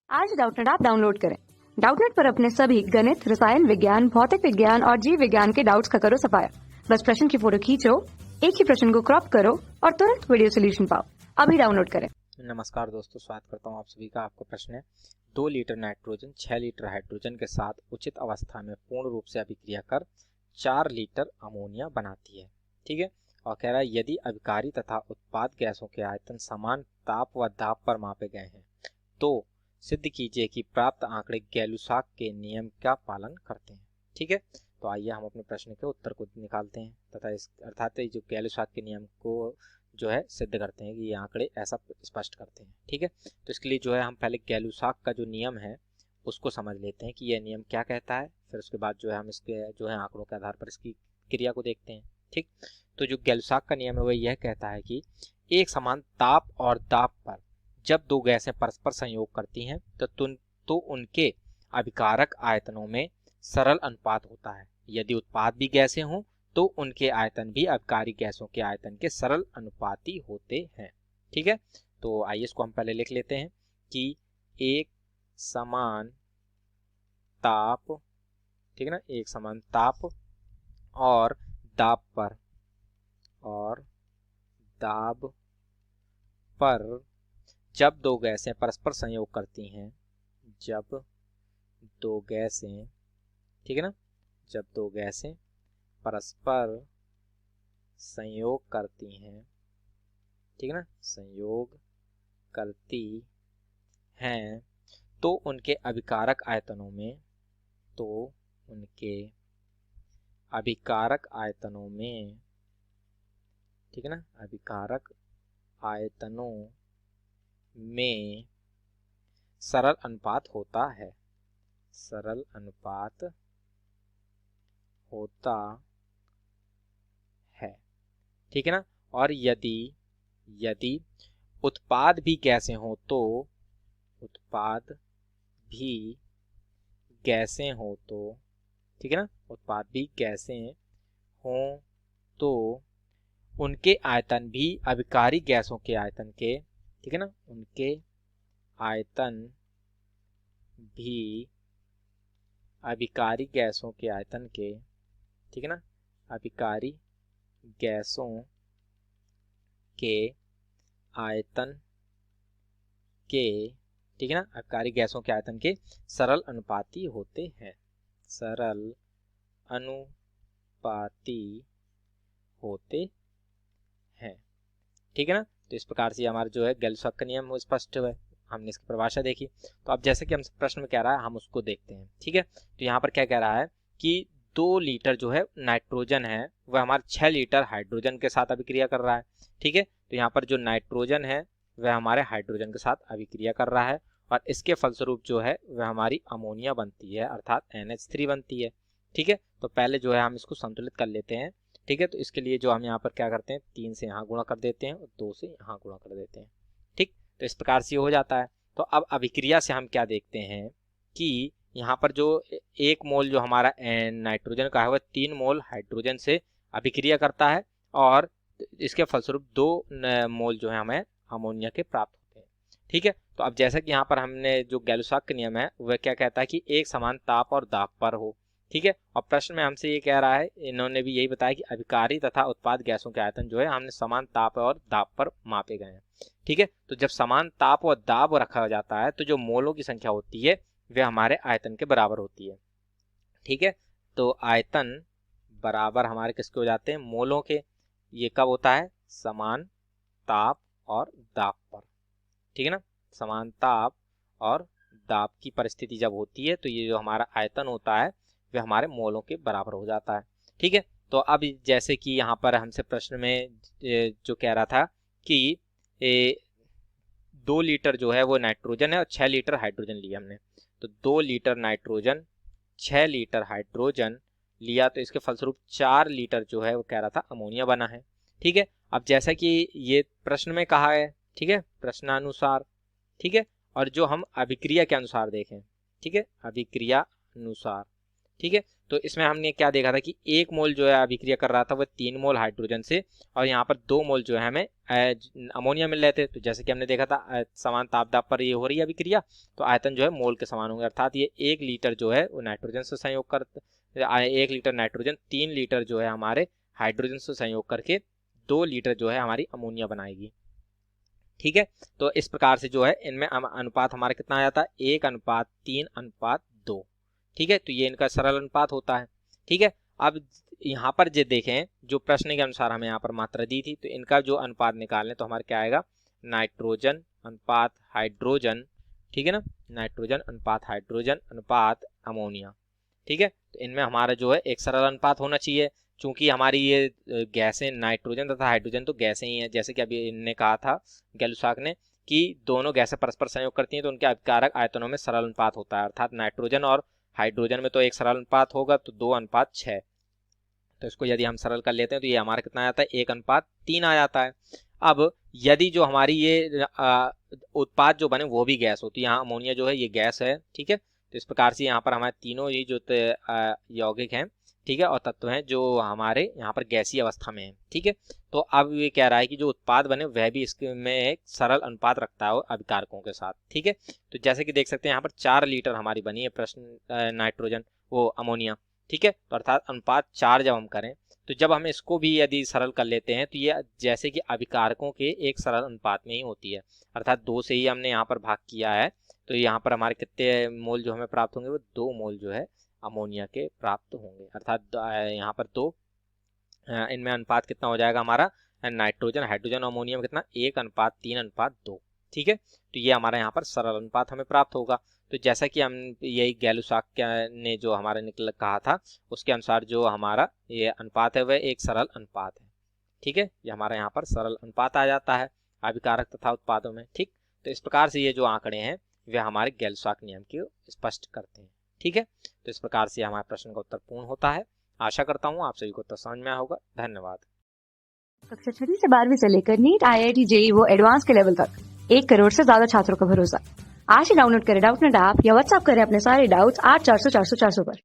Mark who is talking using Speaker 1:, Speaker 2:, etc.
Speaker 1: आज Doubtnut app download करें। Doubtnut पर अपने सभी गणित, रसायन विज्ञान, भौतिक विज्ञान और जीव विज्ञान के डाउट्स का करो सफाया। बस प्रश्न की फोटो खींचो, एक ही प्रश्न को क्रॉप करो और तुरंत वीडियो सोल्यूशन पाओ। अभी डाउनलोड करें।
Speaker 2: नमस्कार दोस्तों, स्वागत करता हूं आप सभी का। आपका प्रश्न है 2 लीटर नाइट्रोजन 6 लीटर हाइड्रोजन के साथ उचित अवस्था में पूर्ण रूप से अभिक्रिया कर 4 लीटर अमोनिया बनाती है। ठीक है, और कह रहा है यदि अभिकारी तथा उत्पाद गैसों के आयतन समान ताप व दाब पर मापे गए हैं तो सिद्ध कीजिए कि प्राप्त आंकड़े गैलुसाक के नियम का पालन करते हैं। ठीक है, तो आइए हम अपने प्रश्न के उत्तर को निकालते हैं तथा इस अर्थात जो गैलुसाक के नियम को जो है सिद्ध करते हैं कि ये आंकड़े ऐसा स्पष्ट करते हैं। ठीक है, तो इसके लिए जो है हम पहले गैलुसाक का जो नियम है उसको समझ लेते हैं कि यह नियम क्या कहता है, फिर उसके बाद जो है हम इसके जो है आंकड़ों के आधार पर इसकी क्रिया को देखते हैं। ठीक, तो जो गैलुसाक का नियम है वह यह कहता है कि एक समान ताप और दाब पर जब दो गैसें परस्पर संयोग करती हैं तो उनके अभिकारक आयतनों में सरल अनुपात होता है। यदि उत्पाद भी गैसें हों तो उनके आयतन भी अभिकारी गैसों के आयतन के सरल अनुपाती होते हैं। ठीक है, तो आइए इसको हम पहले लिख लेते हैं कि एक समान ताप, ठीक है ना, एक समान ताप और दाब पर जब दो गैसें परस्पर संयोग करती हैं, जब दो गैसें, ठीक है ना, जब दो गैसें परस्पर संयोग करती हैं, ठीक है ना, संयोग करती हैं तो उनके अभिकारक आयतनों में, ठीक है ना, अभिकारक आयतनों में सरल अनुपात होता है, सरल अनुपात होता है। ठीक है ना, और यदि उत्पाद भी गैसें हों तो ठीक है ना, उत्पाद भी गैसें हों तो उनके आयतन भी अभिकारी गैसों के आयतन के, ठीक है ना, उनके आयतन भी अभिकारी गैसों के आयतन के, ठीक है ना, अभिकारी गैसों के आयतन के, ठीक है ना, अभिकारी गैसों के आयतन के सरल अनुपाती होते हैं, सरल अनुपाती होते हैं। ठीक है ना, तो इस प्रकार से हमारा जो है गैलुसाक का नियम वो स्पष्ट है। हमने इसकी परिभाषा देखी, तो अब जैसे कि हम प्रश्न में कह रहा है हम उसको देखते हैं। ठीक है, तो यहाँ पर क्या कह रहा है कि 2 लीटर जो है नाइट्रोजन है वह हमारे 6 लीटर हाइड्रोजन के साथ अभिक्रिया कर रहा है। ठीक है, तो यहाँ पर जो नाइट्रोजन है वह हमारे हाइड्रोजन के साथ अभिक्रिया कर रहा है और इसके फलस्वरूप जो है वह हमारी अमोनिया बनती है अर्थात NH3 बनती है। ठीक है, तो पहले जो है हम इसको संतुलित कर लेते हैं। ठीक है, तो इसके लिए जो हम यहाँ पर क्या करते हैं 3 से यहाँ गुणा कर देते हैं और 2 से यहाँ गुणा कर देते हैं। ठीक, तो इस प्रकार से हो जाता है। तो अब अभिक्रिया से हम क्या देखते हैं कि यहाँ पर जो 1 मोल जो हमारा नाइट्रोजन का है वह 3 मोल हाइड्रोजन से अभिक्रिया करता है और इसके फलस्वरूप 2 मोल जो है हमें अमोनिया के प्राप्त होते हैं। ठीक है, तो अब जैसा कि यहाँ पर हमने जो गैलुसाक का नियम है वह क्या कहता है कि एक समान ताप और दाब पर हो। ठीक है, और प्रश्न में हमसे ये कह रहा है, इन्होंने भी यही बताया कि अभिकारी तथा उत्पाद गैसों के आयतन जो है हमने समान ताप और दाब पर मापे गए हैं। ठीक है, तो जब समान ताप और दाब रखा जाता है तो जो मोलों की संख्या होती है वह हमारे आयतन के बराबर होती है। ठीक है, तो आयतन बराबर हमारे किसके हो जाते हैं, मोलों के। ये कब होता है, समान ताप और दाब पर। ठीक है ना, समान ताप और दाब की परिस्थिति जब होती है तो ये जो हमारा आयतन होता है वह हमारे मोलों के बराबर हो जाता है। ठीक है, तो अब जैसे कि यहाँ पर हमसे प्रश्न में जो कह रहा था कि 2 लीटर जो है वो नाइट्रोजन है और 6 लीटर हाइड्रोजन लिया हमने, तो 2 लीटर नाइट्रोजन 6 लीटर हाइड्रोजन लिया तो इसके फलस्वरूप 4 लीटर जो है वो कह रहा था अमोनिया बना है। ठीक है, अब जैसा कि ये प्रश्न में कहा है, ठीक है, प्रश्नानुसार, ठीक है, और जो हम अभिक्रिया के अनुसार देखें, ठीक है, अभिक्रिया अनुसार, ठीक है। तो इसमें हमने क्या देखा था कि 1 मोल जो है अभिक्रिया कर रहा था वह 3 मोल हाइड्रोजन से, और यहाँ पर 2 मोल जो है हमें अमोनिया मिल रहे थे। तो जैसे कि हमने देखा था समान तापदाब पर ये हो रही है अभिक्रिया, तो आयतन जो है मोल के समान होंगे, अर्थात ये 1 लीटर जो है वो नाइट्रोजन से संयोग कर 1 लीटर नाइट्रोजन 3 लीटर जो है हमारे हाइड्रोजन से संयोग करके 2 लीटर जो है हमारी अमोनिया बनाएगी। ठीक है। तो इस प्रकार से जो है इनमें अनुपात हमारा कितना आ जाता है, 1:3:2। ठीक है। तो ये इनका सरल अनुपात होता है। ठीक है। अब यहाँ पर जो देखें, जो प्रश्न के अनुसार हमें यहाँ पर मात्रा दी थी, तो इनका जो अनुपात निकालने तो हमारा क्या आएगा, नाइट्रोजन अनुपात हाइड्रोजन। ठीक है ना, नाइट्रोजन अनुपात हाइड्रोजन अनुपात अमोनिया। ठीक है। तो इनमें हमारा जो है एक सरल अनुपात होना चाहिए, चूंकि हमारी ये गैसें नाइट्रोजन तथा हाइड्रोजन तो गैसें ही हैं, जैसे कि अभी इनने कहा था गैलुसाक ने कि दोनों गैसें परस्पर संयोग करती हैं तो उनके अभिकारक आयतनों में सरल अनुपात होता है, अर्थात नाइट्रोजन और हाइड्रोजन में तो एक सरल अनुपात होगा, तो 2:6। तो इसको यदि हम सरल कर लेते हैं तो ये हमारा कितना आ जाता है, 1:3 आ जाता है। अब यदि जो हमारी ये उत्पाद जो बने वो भी गैस होती है, यहाँ अमोनिया जो है ये गैस है। ठीक है। तो इस प्रकार से यहाँ पर हमारे तीनों ये जो यौगिक हैं, ठीक है, और तत्व हैं जो हमारे यहाँ पर गैसीय अवस्था में हैं। ठीक है। तो अब ये कह रहा है कि जो उत्पाद बने वह भी इसमें एक सरल अनुपात रखता है अभिकारकों के साथ। ठीक है। तो जैसे कि देख सकते हैं यहाँ पर 4 लीटर हमारी बनी है प्रश्न नाइट्रोजन वो अमोनिया। ठीक है। तो अर्थात अनुपात 4 जब हम करें तो जब हम इसको भी यदि सरल कर लेते हैं तो ये जैसे कि अभिकारकों के एक सरल अनुपात में ही होती है, अर्थात 2 से ही हमने यहाँ पर भाग किया है, तो यहाँ पर हमारे कितने मोल जो हमें प्राप्त होंगे, वो 2 मोल जो है अमोनिया के प्राप्त होंगे, अर्थात यहाँ पर 2 इनमें अनुपात कितना हो जाएगा हमारा, नाइट्रोजन हाइड्रोजन अमोनिया में कितना, 1:3:2। ठीक है। तो ये हमारा यहाँ पर सरल अनुपात हमें प्राप्त होगा। तो जैसा कि हम यही गैलुसाक ने जो हमारा कहा था उसके अनुसार जो हमारा ये अनुपात है वह एक सरल अनुपात है। ठीक है। ये हमारा यहाँ पर सरल अनुपात आ जाता है अभिकारक तथा उत्पादों में। ठीक। तो इस प्रकार से ये जो आंकड़े हैं वे हमारे गैलुसाक नियम को स्पष्ट करते हैं। ठीक है। तो इस प्रकार से हमारे प्रश्न का उत्तर पूर्ण होता है। आशा करता हूँ आप सभी को उत्तर समझ में आया होगा। धन्यवाद।
Speaker 1: कक्षा 6 से 12वीं से लेकर नीट, IIT, JEE वो एडवांस के लेवल तक 1 करोड़ से ज्यादा छात्रों का भरोसा। आज ही डाउनलोड करें डाउटनेट ऐप या व्हाट्सएप करें अपने सारे डाउट्स 8400 400 400 पर।